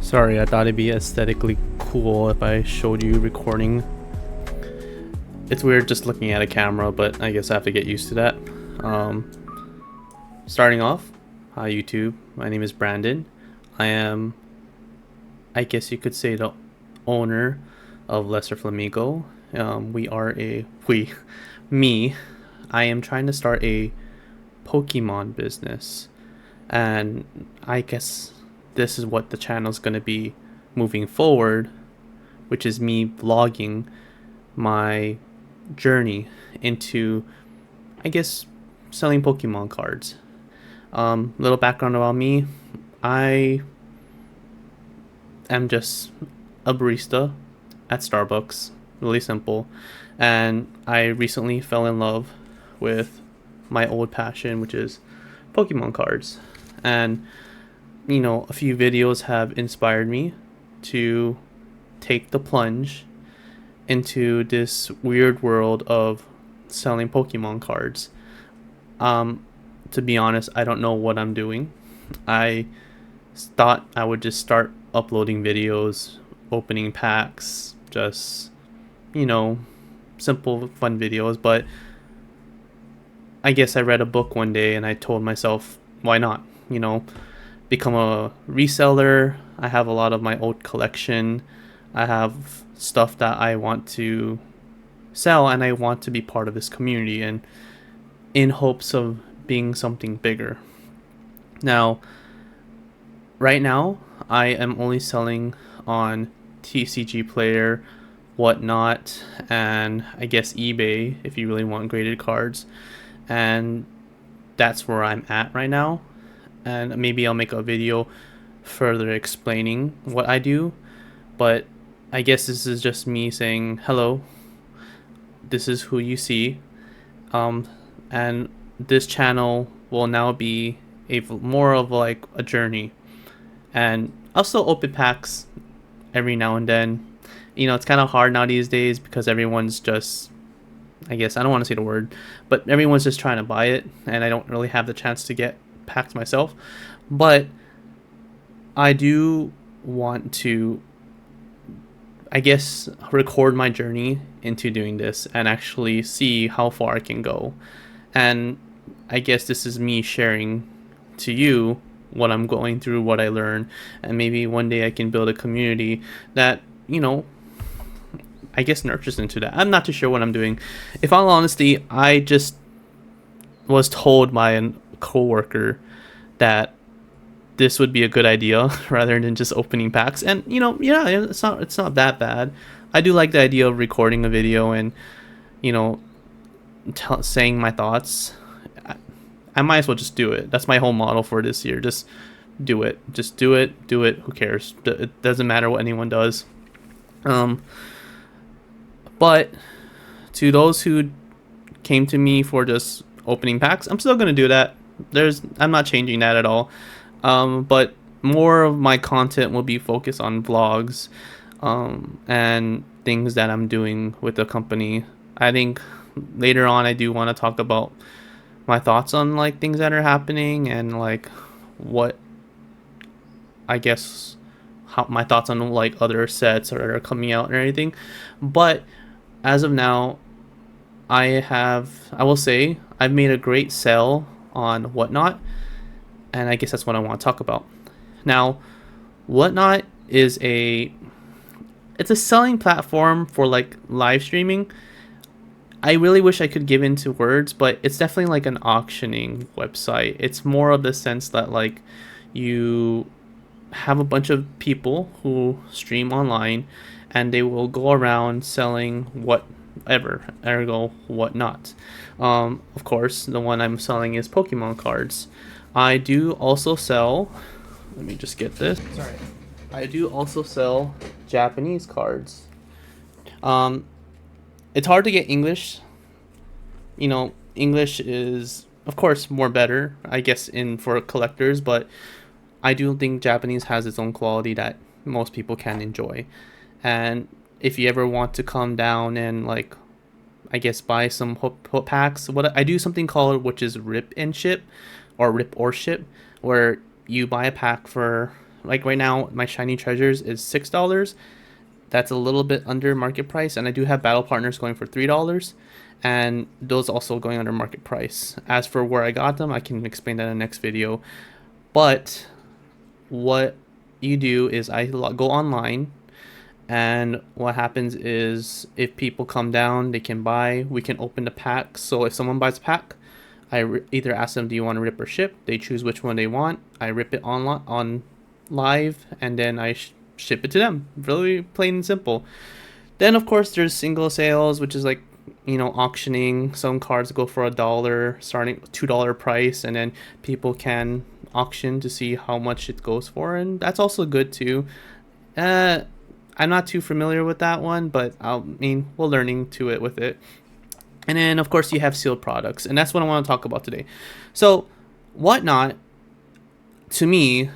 Sorry, I thought it'd be aesthetically cool if I showed you recording. It's weird just looking at a camera, but I guess I have to get used to that. Um, Starting off, hi YouTube, my name is Brandon. I am, I guess you could say, the owner of Lesser Flamingo. Me, I am trying to start a Pokemon business, and I guess this is what the channel is going to be moving forward, which is me vlogging my journey into, I guess, selling Pokemon cards. Little background about me: I am just a barista at Starbucks, really simple, and I recently fell in love with my old passion, which is Pokemon cards. And a few videos have inspired me to take the plunge into this weird world of selling Pokemon cards. To be honest, I don't know what I'm doing. I thought I would just start uploading videos, opening packs, just, you know, simple, fun videos. But I guess I read a book one day and I told myself, why not? Become a reseller. I have a lot of my old collection. I have stuff that I want to sell, and I want to be part of this community and in hopes of being something bigger. Now, right now, I am only selling on TCG Player, WhatNot, and I guess eBay if you really want graded cards. And that's where I'm at right now. And maybe I'll make a video further explaining what I do. But I guess this is just me saying, hello, this is who you see. And this channel will now be more of like a journey. And I'll still open packs every now and then. It's kind of hard now these days because everyone's just, I guess, I don't want to say the word, but everyone's just trying to buy it, and I don't really have the chance to get packs myself. But I do want to, I guess, record my journey into doing this and actually see how far I can go. And I guess this is me sharing to you what I'm going through, what I learn, and maybe one day I can build a community that, I guess nurtures into that. I'm not too sure what I'm doing. If all honesty, I just was told by a coworker that this would be a good idea rather than just opening packs. And yeah, it's not that bad. I do like the idea of recording a video and saying my thoughts. I might as well just do it. That's my whole model for this year. Just do it. Just do it. Who cares? It doesn't matter what anyone does. But to those who came to me for just opening packs, I'm still gonna do that. I'm not changing that at all. But more of my content will be focused on vlogs, and things that I'm doing with the company. I think later on I do want to talk about my thoughts on like things that are happening and like what, I guess, how my thoughts on like other sets that are coming out and everything. But as of now, I will say I've made a great sale on WhatNot, and I guess that's what I want to talk about. Now, WhatNot is it's a selling platform for like live streaming. I really wish I could give into words, but it's definitely like an auctioning website. It's more of the sense that like you have a bunch of people who stream online and they will go around selling whatever, ergo WhatNot. Of course, the one I'm selling is Pokemon cards. I do also sell, let me just get this. Sorry. I do also sell Japanese cards. It's hard to get English. English is, of course, more better, I guess, for collectors, but I do think Japanese has its own quality that most people can enjoy. And if you ever want to come down and like, I guess, buy some packs, what I do something which is rip and ship, or rip or ship, where you buy a pack for Like right now, my shiny treasures is $6. That's a little bit under market price, and I do have battle partners going for $3, and those also going under market price. As for where I got them, I can explain that in the next video. But what you do is I go online, and what happens is if people come down, they can buy. We can open the pack. So if someone buys a pack, either ask them, do you want to rip or ship? They choose which one they want. I rip it on live, and then I ship it to them. Really plain and simple. Then of course there's single sales, which is like, auctioning. Some cards go for $1, starting $2 price, and then people can auction to see how much it goes for, and that's also good too. I'm not too familiar with that one, but we're learning to it with it. And then of course you have sealed products, and that's what I want to talk about today. So WhatNot, to me,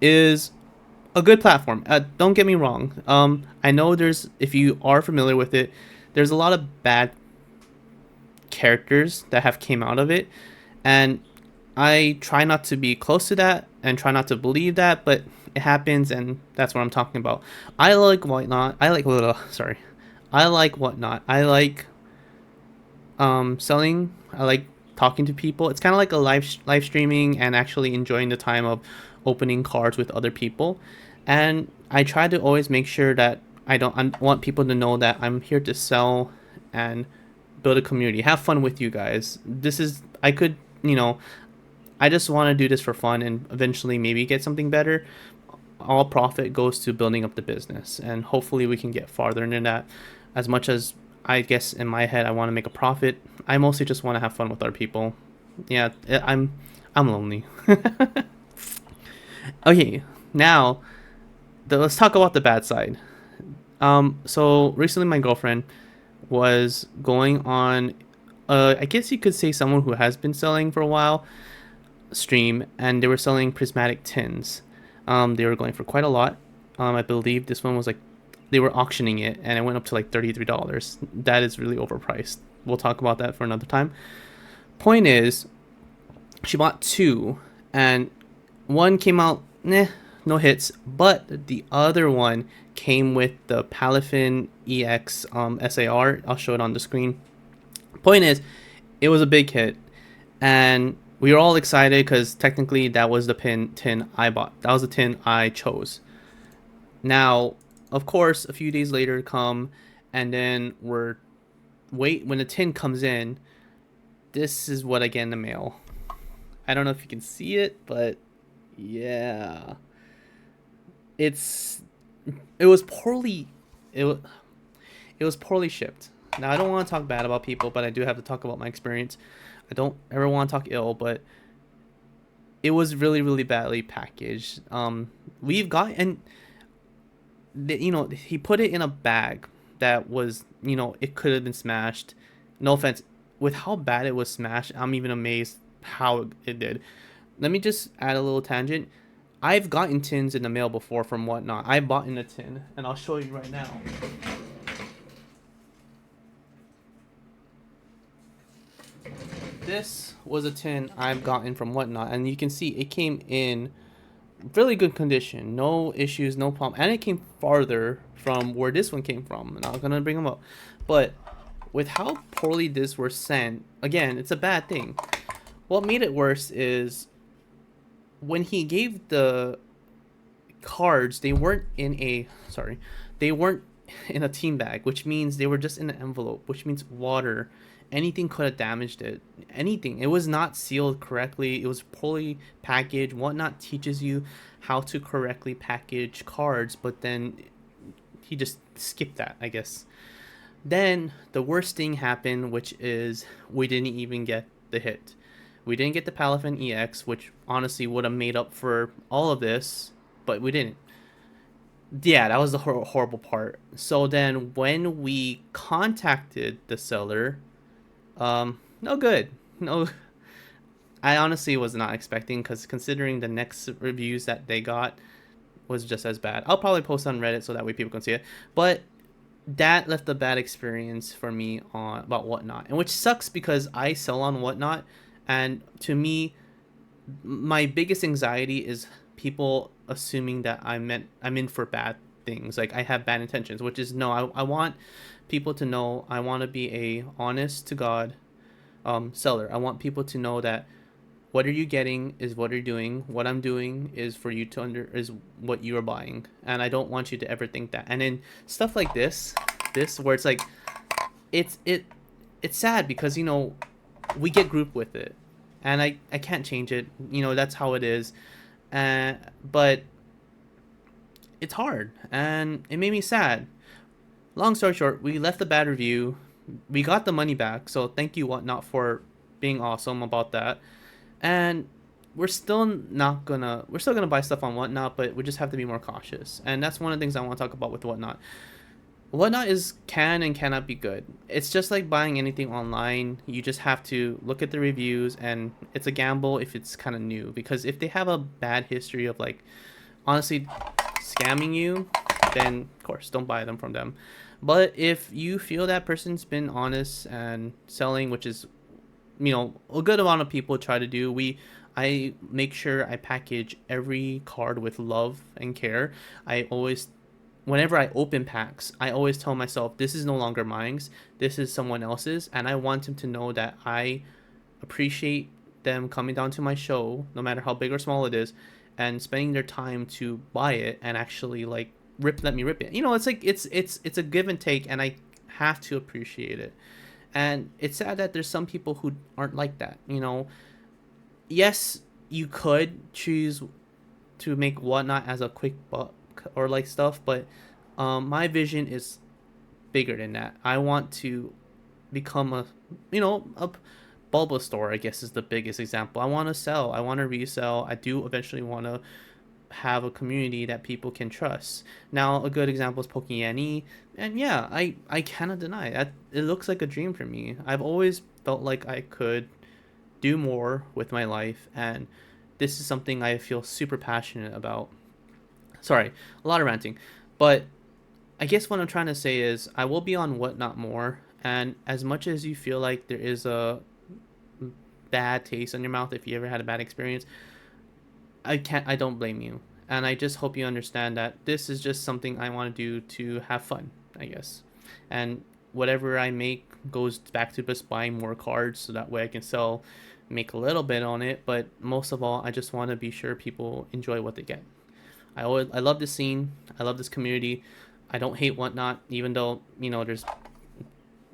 is a good platform. Don't get me wrong. I know if you are familiar with it, there's a lot of bad characters that have came out of it, and I try not to be close to that and try not to believe that, but it happens, and that's what I'm talking about. I like WhatNot. I like WhatNot. I like selling. I like talking to people. It's kind of like a live streaming and actually enjoying the time of opening cards with other people. And I try to always make sure that I want people to know that I'm here to sell and build a community, have fun with you guys. I just want to do this for fun and eventually maybe get something better. All profit goes to building up the business, and hopefully we can get farther into that. As much as I guess in my head I want to make a profit, I mostly just want to have fun with our people. Yeah, I'm lonely. Okay, now let's talk about the bad side. So recently my girlfriend was going on, I guess you could say someone who has been selling for a while, stream, and they were selling prismatic tins. They were going for quite a lot. I believe this one was like, they were auctioning it, and it went up to like $33. That is really overpriced. We'll talk about that for another time. Point is, she bought two, and one came out, no hits, but the other one came with the Palafin EX SAR. I'll show it on the screen. Point is, it was a big hit, and we were all excited because technically that was the tin I bought. That was the tin I chose. Now, of course, a few days later come, and then when the tin comes in, this is what I get in the mail. I don't know if you can see it, but yeah, it was poorly it was poorly shipped. Now, I don't want to talk bad about people, but I do have to talk about my experience. I don't ever want to talk ill, but it was really, really badly packaged. We've got, and he put it in a bag that was, it could have been smashed. No offense, with how bad it was smashed, I'm even amazed how it did. Let me just add a little tangent. I've gotten tins in the mail before from WhatNot. I bought in a tin, and I'll show you right now. This was a tin I've gotten from WhatNot, and you can see it came in really good condition, no issues, no problem, and it came farther from where this one came from. I'm not gonna bring them up, but with how poorly this were sent, again, it's a bad thing. What made it worse is when he gave the cards, they weren't in a team bag, which means they were just in an envelope, which means water, anything could have damaged it. Anything. It was not sealed correctly. It was poorly packaged. WhatNot teaches you how to correctly package cards, but then he just skipped that, I guess. Then the worst thing happened, which is we didn't even get the hit. We didn't get the Palafin EX, which honestly would have made up for all of this, but we didn't. Yeah, that was the horrible part. So then when we contacted the seller, no good. No, I honestly was not expecting, because considering the next reviews that they got was just as bad. I'll probably post on Reddit so that way people can see it. But that left a bad experience for me about WhatNot, and which sucks because I sell on WhatNot, and to me, my biggest anxiety is people assuming that I'm in for bad things, like I have bad intentions, which is no. I want people to know I want to be a honest to God seller. I want people to know that what are you getting is what you're doing. What I'm doing is for you to under is what you are buying, and I don't want you to ever think that. And then stuff like this where it's like it's it it's sad because we get grouped with it, and I can't change it. That's how it is. But it's hard, and it made me sad. Long story short, we left a bad review. We got the money back, so thank you WhatNot for being awesome about that. And we're still gonna buy stuff on WhatNot, but we just have to be more cautious. And that's one of the things I want to talk about with WhatNot. WhatNot is can and cannot be good. It's just like buying anything online. You just have to look at the reviews, and it's a gamble if it's kind of new, because if they have a bad history of like honestly scamming you, then of course don't buy them from them. But if you feel that person's been honest and selling, which is a good amount of people try to do, I make sure I package every card with love and care. I always Whenever I open packs, I always tell myself this is no longer mine, this is someone else's, and I want them to know that I appreciate them coming down to my show, no matter how big or small it is, and spending their time to buy it and actually like let me rip it. It's like it's a give and take, and I have to appreciate it. And it's sad that there's some people who aren't like that. Yes, you could choose to make WhatNot as a quick buck or like stuff, but my vision is bigger than that. I want to become a Bulba store, I guess, is the biggest example. I want to sell. I want to resell. I do eventually want to have a community that people can trust. Now, a good example is Pokemon, and yeah, I cannot deny that it looks like a dream for me. I've always felt like I could do more with my life, and this is something I feel super passionate about. Sorry, a lot of ranting, but I guess what I'm trying to say is I will be on WhatNot more, and as much as you feel like there is a bad taste in your mouth if you ever had a bad experience, I don't blame you. And I just hope you understand that this is just something I want to do to have fun, I guess. And whatever I make goes back to just buying more cards so that way I can sell, make a little bit on it, but most of all, I just want to be sure people enjoy what they get. I love this scene. I love this community. I don't hate WhatNot, even though, there's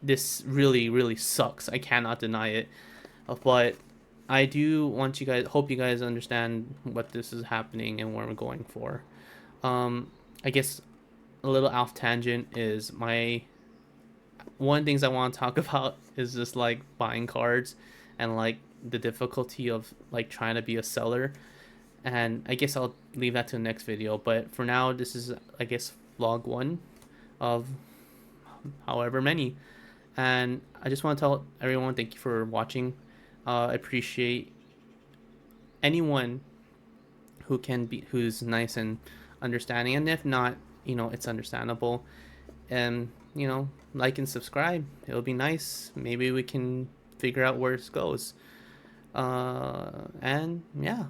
this really, really sucks. I cannot deny it. But I do want you guys, hope you guys understand what this is happening and where we're going for. I guess a little off tangent is my one of the things I want to talk about is just like buying cards and like the difficulty of like trying to be a seller. And I guess I'll leave that to the next video. But for now, this is, I guess, vlog one of however many. And I just want to tell everyone thank you for watching. I appreciate anyone who's nice and understanding, and if not, it's understandable. And like and subscribe. It'll be nice. Maybe we can figure out where this goes. And yeah.